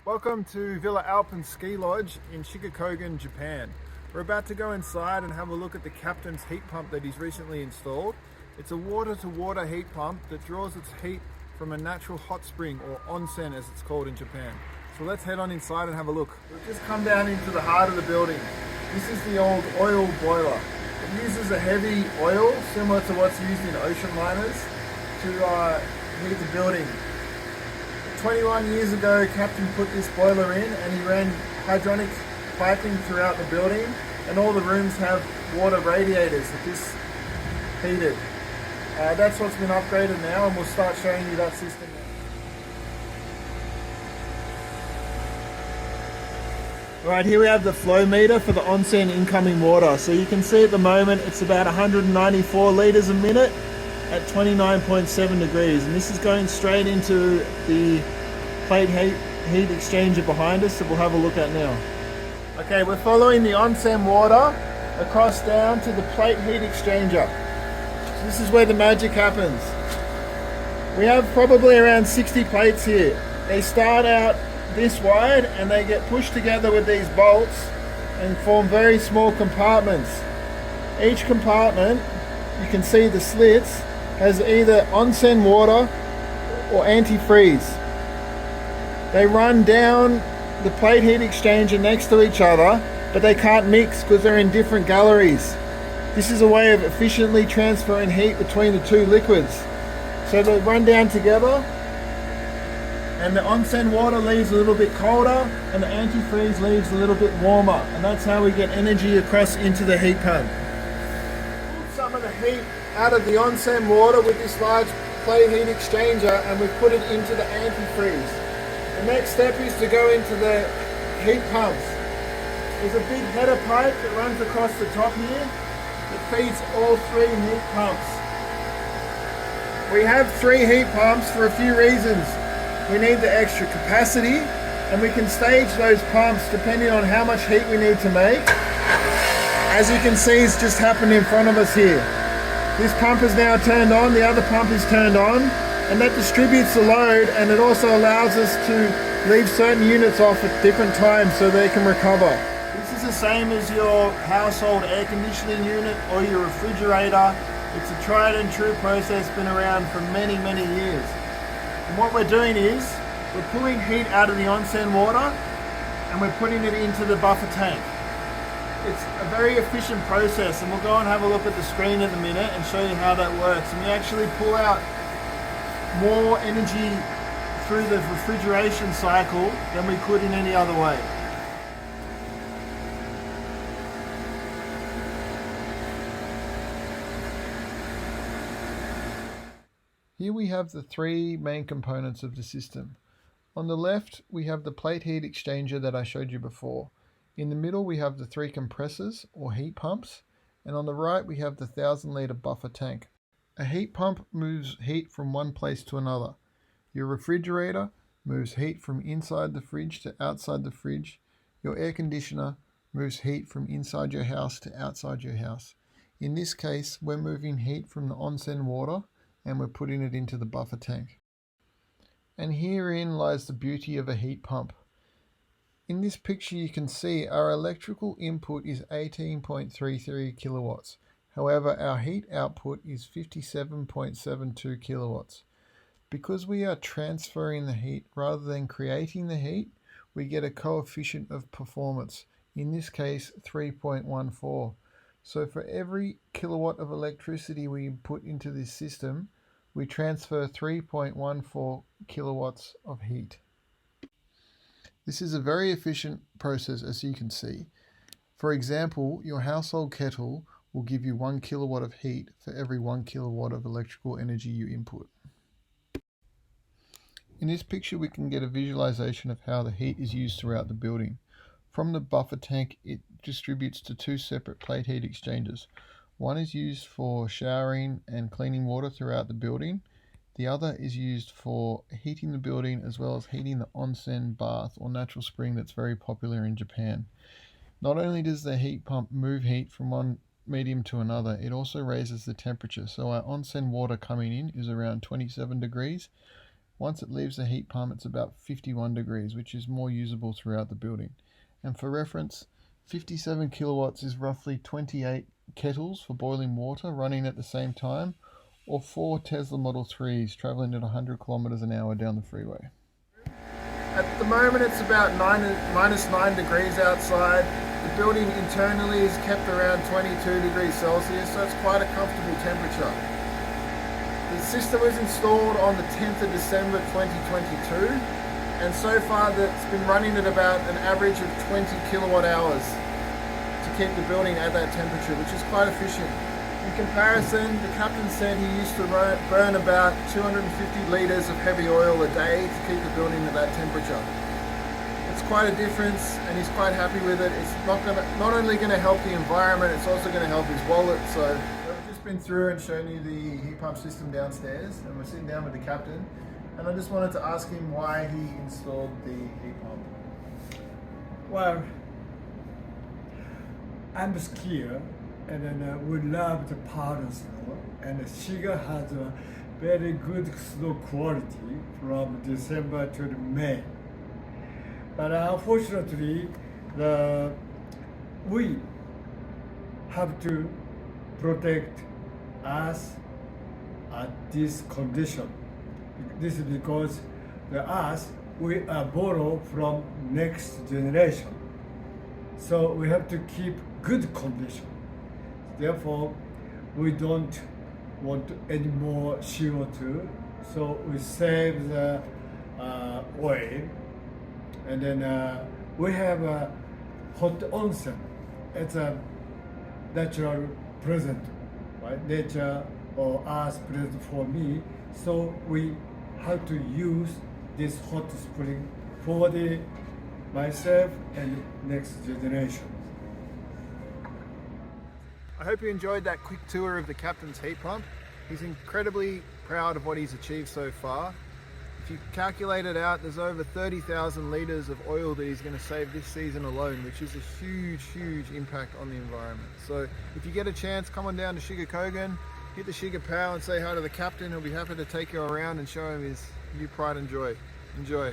Welcome to Villa Alpen Ski Lodge in Shigakogen, Japan. We're about to go inside and have a look at the Captain's heat pump that he's recently installed. It's a water-to-water heat pump that draws its heat from a natural hot spring, or onsen as it's called in Japan. So let's head on inside and have a look. We've just come down into the heart of the building. This is the old oil boiler. It uses a heavy oil similar to what's used in ocean liners to heat the building. 21 years ago, Captain put this boiler in and he ran hydronic piping throughout the building, and all the rooms have water radiators that this heated. That's what's been upgraded now, and we'll start showing you that system now. Right, here we have the flow meter for the onsen incoming water. So you can see at the moment it's about 194 litres a minute at 29.7 degrees, and this is going straight into the plate heat exchanger behind us that we'll have a look at now. Okay, we're following the onsen water across down to the plate heat exchanger. So this is where the magic happens. We have probably around 60 plates here. They start out this wide and they get pushed together with these bolts and form very small compartments. Each compartment, you can see the slits, has either onsen water or antifreeze. They run down the plate heat exchanger next to each other, but they can't mix because they're in different galleries. This is a way of efficiently transferring heat between the two liquids. So they run down together, and the onsen water leaves a little bit colder and the antifreeze leaves a little bit warmer, and that's how we get energy across into the heat pump. Some of the heat out of the onsen water with this large plate heat exchanger, and we've put it into the antifreeze. The next step is to go into the heat pumps. There's a big header pipe that runs across the top here that feeds all three heat pumps. We have three heat pumps for a few reasons. We need the extra capacity, and we can stage those pumps depending on how much heat we need to make. As you can see, it's just happened in front of us here. This pump is now turned on, the other pump is turned on, and that distributes the load, and it also allows us to leave certain units off at different times so they can recover. This is the same as your household air conditioning unit or your refrigerator. It's a tried and true process, been around for many, many years. And what we're doing is, we're pulling heat out of the onsen water and we're putting it into the buffer tank. It's a very efficient process, and we'll go and have a look at the screen in a minute and show you how that works. And we actually pull out more energy through the refrigeration cycle than we could in any other way. Here we have the three main components of the system. On the left, we have the plate heat exchanger that I showed you before. In the middle, we have the three compressors or heat pumps, and on the right, we have the 1,000-litre buffer tank. A heat pump moves heat from one place to another. Your refrigerator moves heat from inside the fridge to outside the fridge. Your air conditioner moves heat from inside your house to outside your house. In this case, we're moving heat from the onsen water and we're putting it into the buffer tank. And herein lies the beauty of a heat pump. In this picture you can see our electrical input is 18.33 kilowatts. However, our heat output is 57.72 kilowatts. Because we are transferring the heat rather than creating the heat, we get a coefficient of performance, in this case 3.14. So for every kilowatt of electricity we put into this system, we transfer 3.14 kilowatts of heat. This is a very efficient process, as you can see. For example, your household kettle will give you 1 kilowatt of heat for every 1 kilowatt of electrical energy you input. In this picture we can get a visualization of how the heat is used throughout the building. From the buffer tank, it distributes to two separate plate heat exchangers. One is used for showering and cleaning water throughout the building. The other is used for heating the building as well as heating the onsen bath or natural spring that's very popular in Japan. Not only does the heat pump move heat from one medium to another, it also raises the temperature. So our onsen water coming in is around 27 degrees Once it leaves the heat pump, it's about 51 degrees, which is more usable throughout the building. And for reference, 57 kilowatts is roughly 28 kettles for boiling water running at the same time, or 4 Tesla Model 3s traveling at 100 kilometers an hour down the freeway. At the moment it's about minus 9 degrees outside. The building internally is kept around 22 degrees Celsius, so it's quite a comfortable temperature. The system was installed on the 10th of December 2022, and so far it's been running at about an average of 20 kilowatt hours to keep the building at that temperature, which is quite efficient. In comparison, the captain said he used to burn about 250 litres of heavy oil a day to keep the building at that temperature. It's quite a difference, and he's quite happy with it. It's not only going to help the environment, it's also going to help his wallet. So I've just been through and shown you the heat pump system downstairs, and we're sitting down with the captain, and I just wanted to ask him why he installed the heat pump. Well, I'm skier, and then we love the powder snow, and Shiga has a very good snow quality from December to May. But unfortunately, we have to protect us at this condition. This is because the us we are borrow from next generation. So we have to keep good condition. Therefore, we don't want any more CO2, so we save the oil. And then we have a hot onsen. It's a natural present, right? Nature or earth present for me. So we have to use this hot spring for myself and next generation. I hope you enjoyed that quick tour of the captain's heat pump. He's incredibly proud of what he's achieved so far. If you calculate it out, there's over 30,000 litres of oil that he's going to save this season alone, which is a huge, huge impact on the environment. So if you get a chance, come on down to Shigakogen, hit the Shiga Pow and say hi to the captain. He'll be happy to take you around and show him his new pride and joy. Enjoy.